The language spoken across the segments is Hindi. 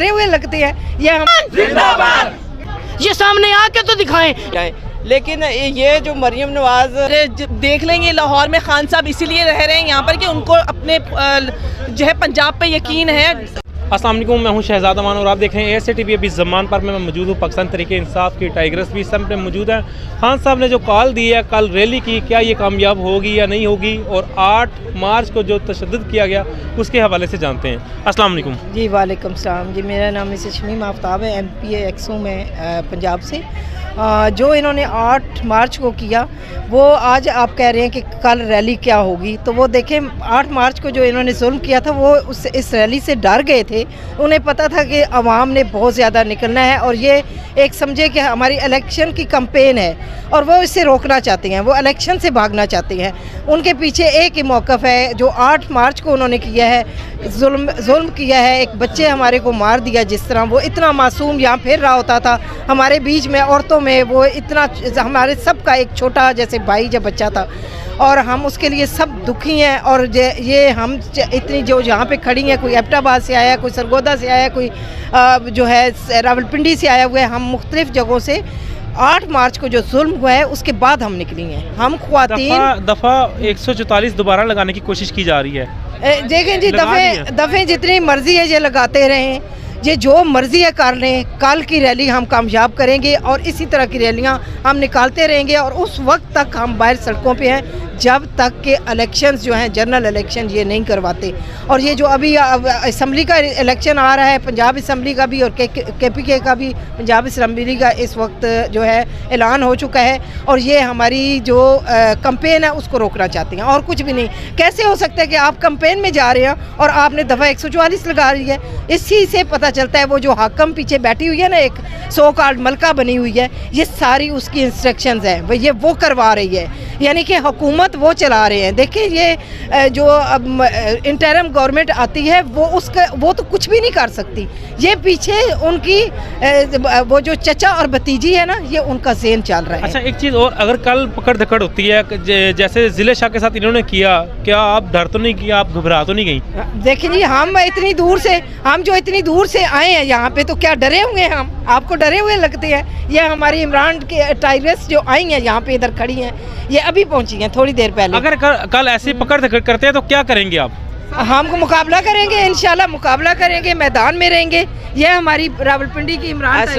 डरे हुए लगते हैं। ये हम जिंदाबाद, ये सामने आके तो दिखाएं। लेकिन ये जो मरियम नवाज देख लेंगे, लाहौर में खान साहब इसीलिए रह रहे हैं यहाँ पर कि उनको अपने जो है पंजाब पे यकीन है। अस्सलाम वालेकुम, मैं हूं शहजाद अमान और आप देख रहे हैं ASA-TV। अभी ज़मान पर मैं मौजूद हूं। पाकिस्तान तहरीक इंसाफ की टाइगर्स भी सब पे मौजूद हैं। खान साहब ने जो कॉल दी है कल रैली की, क्या ये कामयाब होगी या नहीं होगी, और 8 मार्च को जो तशद्दुद किया गया उसके हवाले से जानते हैं। अस्सलाम वालेकुम। जी वालेकुम सलाम जी, मेरा नाम मिसेस शमीम आफ्ताब है, MPA एक्सो में पंजाब से। जो इन्होंने 8 मार्च को किया वो आज आप कह रहे हैं कि कल रैली क्या होगी, तो वो देखें 8 मार्च को जो इन्होंने जुल्म किया था वो इस रैली से डर गए थे। उन्हें पता था कि आवाम ने बहुत ज़्यादा निकलना है और ये एक समझे कि हमारी इलेक्शन की कैंपेन है और वो इससे रोकना चाहते हैं, वो इलेक्शन से भागना चाहते हैं। उनके पीछे एक ही मौक़िफ़ है जो 8 मार्च को उन्होंने किया है, जुल्म किया है। एक बच्चे हमारे को मार दिया, जिस तरह वो इतना मासूम यहाँ फिर रहा होता था हमारे बीच में, औरतों में, वो इतना हमारे सब का एक छोटा जैसे भाई जब बच्चा था, और हम उसके लिए सब दुखी हैं। और ये हम इतनी जो यहाँ पे खड़ी हैं, कोई एबटाबाद से आया, कोई सरगोदा से आया, कोई जो है रावलपिंडी से आया हुआ है, हम मुख्तलिफ जगहों से 8 मार्च को जो जुल्म हुआ है उसके बाद हम निकली हैं। हम ख्वातीन दफ़ा 144 दोबारा लगाने की कोशिश की जा रही है। देखें जी, दफ़े जितनी मर्जी है ये लगाते रहें, ये जो मर्जी है कर लें। कल की रैली हम कामयाब करेंगे और इसी तरह की रैलियां हम निकालते रहेंगे और उस वक्त तक हम बाहर सड़कों पे हैं जब तक के इलेक्शंस जो हैं, जनरल इलेक्शन ये नहीं करवाते। और ये जो अभी असम्बली का इलेक्शन आ रहा है, पंजाब असम्बली का भी और KPK का भी, पंजाब असम्बली का इस वक्त जो है ऐलान हो चुका है, और ये हमारी जो कैंपेन है उसको रोकना चाहते हैं और कुछ भी नहीं। कैसे हो सकता है कि आप कैंपेन में जा रहे हैं और आपने दफ़ा 144 लगा रही है? इसी से पता चलता है वो जो हाकम पीछे बैठी हुई है ना, एक सो कॉल्ड मलका बनी हुई है, ये सारी उसकी इंस्ट्रक्शंस हैं, वो करवा रही है, यानी कि हुकूमत वो चला रहे हैं। देखिए ये जो अब इंटरिम गवर्नमेंट आती है वो तो कुछ भी नहीं कर सकती। ये पीछे उनकी वो जो चचा और भतीजी है ना, ये उनका ज़हन चल रहा है। अच्छा, एक चीज़ और, अगर कल पकड़ धकड़ होती है जैसे ज़िले शाह के साथ इन्होंने किया, क्या आप डर तो नहीं किया, आप घबरा तो नहीं गई? देखिए जी, हम जो इतनी दूर से आए हैं यहाँ पे, तो क्या डरे हुए हैं हम? आपको डरे हुए लगते हैं? ये हमारी इमरान के टाइगर्स जो आई हैं यहाँ पे, इधर खड़ी हैं, ये अभी पहुँची हैं थोड़ी देर पहले। अगर कल ऐसी पकड़ धकड़ करते हैं तो क्या करेंगे आप? हमको मुकाबला करेंगे, इंशाल्लाह मुकाबला करेंगे, मैदान में रहेंगे। ये हमारी रावलपिंडी की इमरान से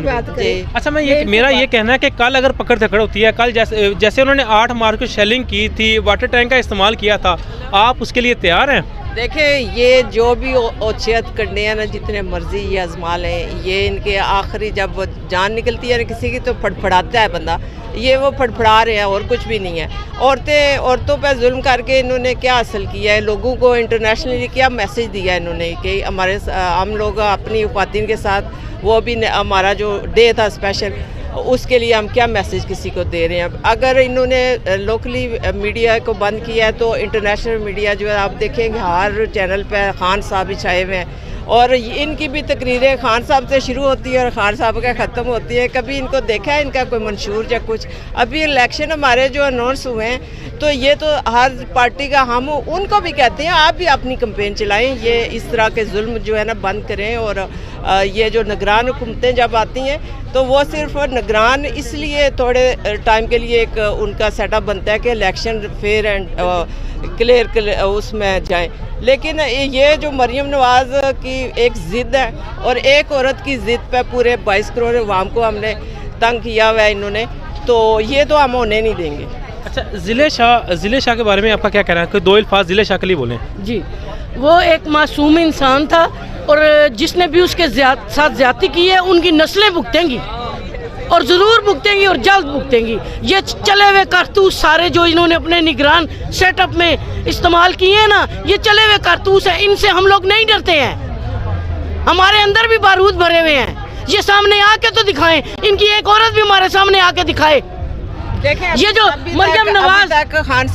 बात करें। अच्छा, मेरा ये कहना है कि कल अगर पकड़ धकड़ होती है, कल जैसे उन्होंने 8 मार्च को शेलिंग की थी, वाटर टैंक का इस्तेमाल किया था, आप उसके लिए तैयार हैं? देखें, ये जो भी औचियत करने हैं ना, जितने मर्जी ये आजमा लें, ये इनके आखिरी जब जान निकलती है ना किसी की तो फड़फड़ाता है बंदा, ये वो फड़फड़ा रहे हैं और कुछ भी नहीं है। औरतों पर जुल्म करके इन्होंने क्या हासिल किया है? लोगों को इंटरनेशनली क्या मैसेज दिया है इन्होंने कि हम लोग अपनी ख्वातीन के साथ, वो भी हमारा जो डे था स्पेशल, उसके लिए हम क्या मैसेज किसी को दे रहे हैं? अगर इन्होंने लोकली मीडिया को बंद किया है तो इंटरनेशनल मीडिया जो है आप देखेंगे हर चैनल पे खान साहब भी छाए हुए हैं, और इनकी भी तकरीरें खान साहब से शुरू होती है और खान साहब का ख़त्म होती है। कभी इनको देखा है इनका कोई मंशूर या कुछ? अभी इलेक्शन हमारे जो अनाउंस हुए हैं तो ये तो हर पार्टी का, हम उनको भी कहते हैं आप भी अपनी कैंपेन चलाएं, ये इस तरह के जुल्म जो है ना बंद करें। और ये जो निगरान हुकूमतें जब आती हैं तो वो सिर्फ निगरान इसलिए थोड़े टाइम के लिए एक उनका सेटअप बनता है कि इलेक्शन फेयर एंड क्लियर उसमें जाए। लेकिन ये जो मरियम नवाज की एक ज़िद है और एक औरत की ज़िद पे पूरे 22 करोड़ अवाम को हमने तंग किया हुआ है इन्होंने, तो ये तो हम होने नहीं देंगे। अच्छा, ज़िले शाह के बारे में आपका क्या कहना है? कोई 2 अल्फाज ज़िले शाह के लिए बोलें। जी, वो एक मासूम इंसान था और जिसने भी उसके साथ ज्यादती की है उनकी नस्लें भुगतेंगी और ज़रूर भुगतेंगी और जल्द भुगतेंगी। ये चले हुए कारतूस सारे जो इन्होंने अपने निगरान सेटअप में इस्तेमाल किए हैं ना, ये चले हुए कारतूस हैं, इनसे हम लोग नहीं डरते हैं। हमारे अंदर भी बारूद भरे हुए हैं, ये सामने आके तो दिखाएं। इनकी एक औरत भी हमारे सामने आके दिखाए, ये जो मरियम नवाज तक खान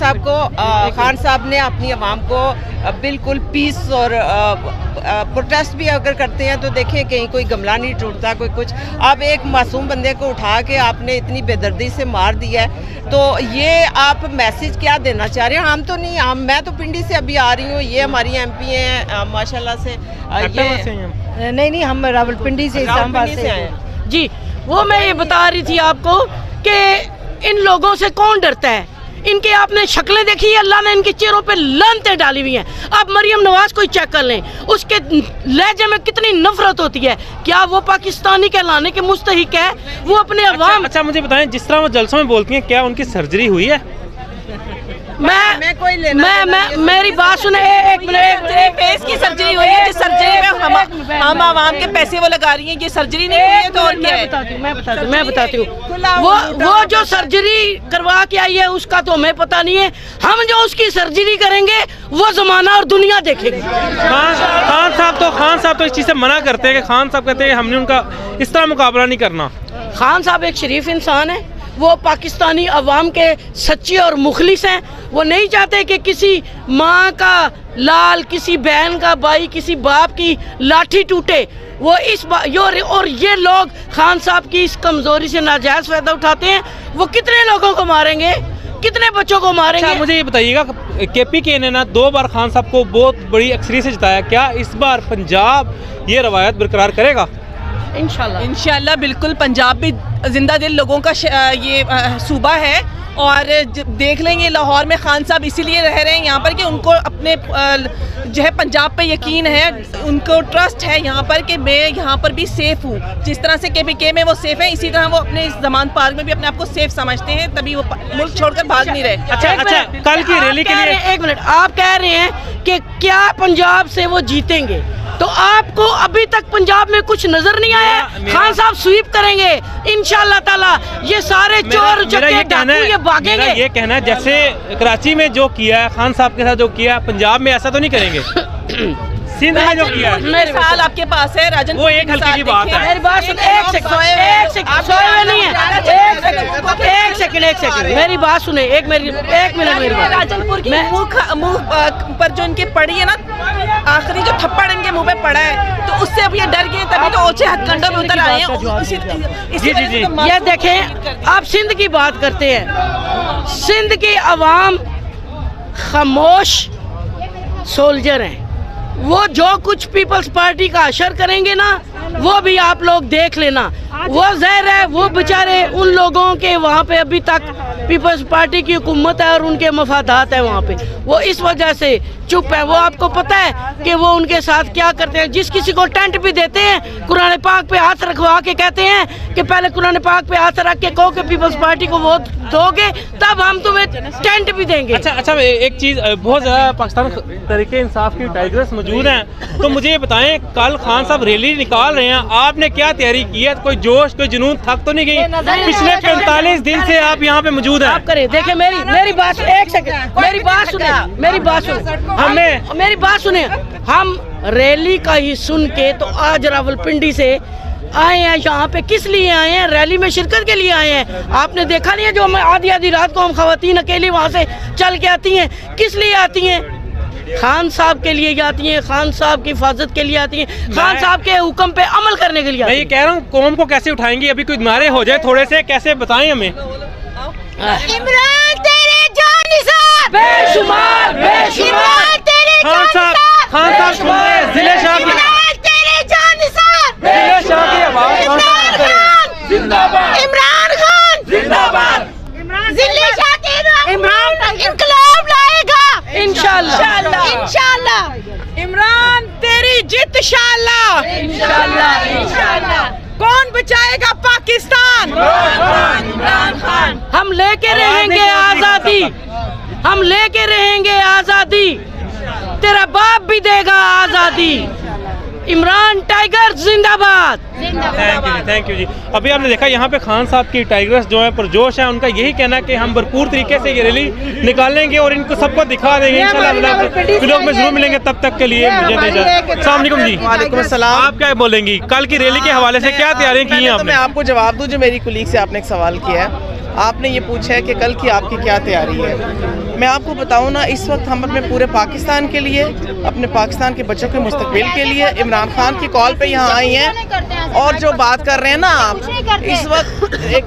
साहब ने अपनी आवाम को बिल्कुल पीस और प्रोटेस्ट भी अगर करते हैं तो देखें कहीं कोई गमला नहीं टूटता कोई कुछ। अब एक मासूम बंदे को उठा के आपने इतनी बेदर्दी से मार दिया है, तो ये आप मैसेज क्या देना चाह रहे हैं? हम तो नहीं, मैं तो पिंडी से अभी आ रही हूँ, ये हमारी MP हैं माशाल्लाह से। ये नहीं, हम रावलपिंडी से इस्लामाबाद से आए हैं। जी, वो मैं ये बता रही थी आपको कि इन लोगों से कौन डरता है। इनके आपने शक्लें देखी है, अल्लाह ने इनके चेहरों पे लानतें डाली हुई हैं। आप मरियम नवाज को चेक कर लें, उसके लहजे में कितनी नफरत होती है। क्या वो पाकिस्तानी कहलाने के मुस्तहिक है? वो अपने अवाम अच्छा मुझे बताएं, जिस तरह वो जलसों में बोलती हैं, क्या उनकी सर्जरी हुई है? मेरी बात सुने, एक मिनट। फेस की सर्जरी हुई है, जिस सर्जरी में हम आवाम के पैसे वो लगा रही हैं, ये सर्जरी नहीं हुई है तो और क्या है? मैं बताती हूँ। वो जो सर्जरी करवा के आई है उसका तो हमें पता नहीं है। हम जो उसकी सर्जरी करेंगे वो जमाना और दुनिया देखेगी। खान साहब तो इस चीज़ से मना करते हैं कि खान साहब कहते हैं हमने उनका इस तरह मुकाबला नहीं करना। खान साहब एक शरीफ इंसान है, वो पाकिस्तानी अवाम के सच्चे और मुखलिस हैं। वो नहीं चाहते कि किसी माँ का लाल, किसी बहन का भाई, किसी बाप की लाठी टूटे। वो और ये लोग खान साहब की इस कमजोरी से नाजायज फायदा उठाते हैं। वो कितने लोगों को मारेंगे, कितने बच्चों को मारेंगे? अच्छा मुझे ये बताइएगा, KPK ने ना 2 बार खान साहब को बहुत बड़ी अक्सरियत से जिताया, क्या इस बार पंजाब ये रवायत बरकरार करेगा? इंशाल्लाह बिल्कुल। पंजाब भी जिंदा दिल लोगों का ये सूबा है, और देख लेंगे लाहौर में खान साहब इसीलिए रह रहे हैं यहाँ पर कि उनको अपने जो है पंजाब पे यकीन है, उनको ट्रस्ट है यहाँ पर कि मैं यहाँ पर भी सेफ हूँ। जिस तरह से KPK में वो सेफ है, इसी तरह वो अपने इस जमान पार्क में भी अपने आप को सेफ समझते हैं, तभी वो मुल्क छोड़कर भाग नहीं रहे। अच्छा कल की रैली के लिए एक मिनट, आप कह रहे हैं कि क्या पंजाब से वो जीतेंगे, तो आपको अभी तक पंजाब में कुछ नजर नहीं आया? खान साहब स्वीप करेंगे इंशाल्लाह ताला। ये सारे चोर चक्के डाकू ये भागेंगे। ये कहना है जैसे कराची में जो किया है खान साहब के साथ जो किया है, पंजाब में ऐसा तो नहीं करेंगे? सिंध में जो किया है, मेरे साल आपके पास है राजन, वो एक हल्की की बात है। मेरी बात सुन, एक सेकंड नहीं है, एक सेकंड मेरी बात सुने, एक मिनट मेरी बात। राजनपुर की मुंह पर जो इनके पड़ी है ना, आखिरी जो थप्पड़ इनके मुंह पे पड़ा है, तो उससे अब ये डर गए, तभी तो ओछे हथकंडों में उतर आए हैं। जी। ये देखें, आप सिंध की बात करते हैं, सिंध की आवाम खामोश सोल्जर हैं। वो जो कुछ पीपल्स पार्टी का असर करेंगे ना, वो भी आप लोग देख लेना। वो ज़ाहिर है, वो बेचारे उन लोगों के वहाँ पे अभी तक पीपल्स पार्टी की हुकूमत है और उनके मफादात है वहाँ पे, वो इस वजह से चुप है। वो आपको पता है कि वो उनके साथ क्या करते हैं। जिस किसी को टेंट भी देते हैं, कुरान पाक पे हाथ रखवा के कहते हैं कि पहले कुरान पाक पे हाथ रख के कहो कि पीपल्स पार्टी को वोट दोगे, तब हम तुम्हें टेंट भी देंगे। अच्छा एक चीज़, बहुत ज़्यादा पाकिस्तान तरीके इंसाफ की टाइगर्स मौजूद हैं, तो मुझे ये बताएं, कल खान साहब रैली निकाल रहे हैं, आपने क्या तैयारी की है? कोई जोश, कोई जुनून थक तो नहीं गई? पिछले 45 दिन से आप यहाँ पे मौजूद हैं। आप करें, देखें मेरी बात, एक सेकंड मेरी बात सुने, मेरी बात सुने। हम रैली का ही सुन के तो आज रावलपिंडी से आए हैं, यहाँ पे किस लिए आए हैं? रैली में शिरकत के लिए आए हैं। आपने देखा नहीं है, जो हम आधी रात को हम खवातीन अकेली वहाँ से चल के आती हैं, किस लिए आती हैं? खान साहब के लिए आती हैं, खान साहब की हिफाजत के लिए आती हैं, खान साहब के हुक्म पे अमल करने के लिए। मैं ये कह रहा हूँ, कौम को कैसे उठाएंगी? अभी कोई नारे हो जाए थोड़े से, कैसे बताएं हमें? इमरान तेरे जानिसार बेशुमार खान साहब सुन रहे हैं, जिले शाह की तेरे जानिसार जिले शाह की आवाज इमरान खान जिंदाबाद, जिले शाह के इमरान इंकलाब लाएगा इंशाल्लाह। इमरान तेरी जित इंशाल्लाह। कौन बचाएगा पाकिस्तान? इमरान खान। हम लेके रहेंगे आजादी, हम लेके रहेंगे आजादी, तेरा बाप भी देगा आजादी। इमरान टाइगर जिंदाबाद। थैंक यू जी। अभी आपने देखा यहाँ पे खान साहब की टाइगर्स जो है पुरजोश है, उनका यही कहना है कि हम भरपूर तरीके से ये रैली निकालेंगे और इनको सबको दिखा देंगे इंशाल्लाह। लोग में जरूर मिलेंगे, तब तक के लिए मुझे अस्सलाम वालेकुम जी। वालेकुम अस्सलाम। आप क्या बोलेंगी कल की रैली के हवाले से, क्या तैयारियां की हैं आपने? मैं आपको जवाब दूं जो मेरी कुलीग से आपने एक सवाल किया है। आपने ये पूछा है कि कल की आपकी क्या तैयारी है। मैं आपको बताऊं ना, इस वक्त हम अपने पूरे पाकिस्तान के लिए, अपने पाकिस्तान के बच्चों के मुस्तकबिल के लिए इमरान खान की कॉल पे यहाँ आई हैं। और जो बात कर रहे हैं ना आप इस वक्त, एक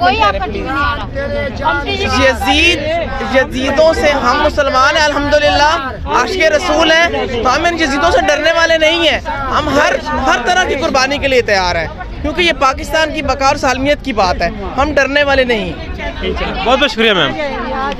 यजीदों से हम मुसलमान हैं अल्हम्दुलिल्लाह, आशिक़ रसूल हैं, तो हम इन यजीदों से डरने वाले नहीं हैं। हम हर तरह की कुर्बानी के लिए तैयार हैं, क्योंकि ये पाकिस्तान की बका और सालमियत की बात है, हम डरने वाले नहीं। बहुत बहुत शुक्रिया मैम।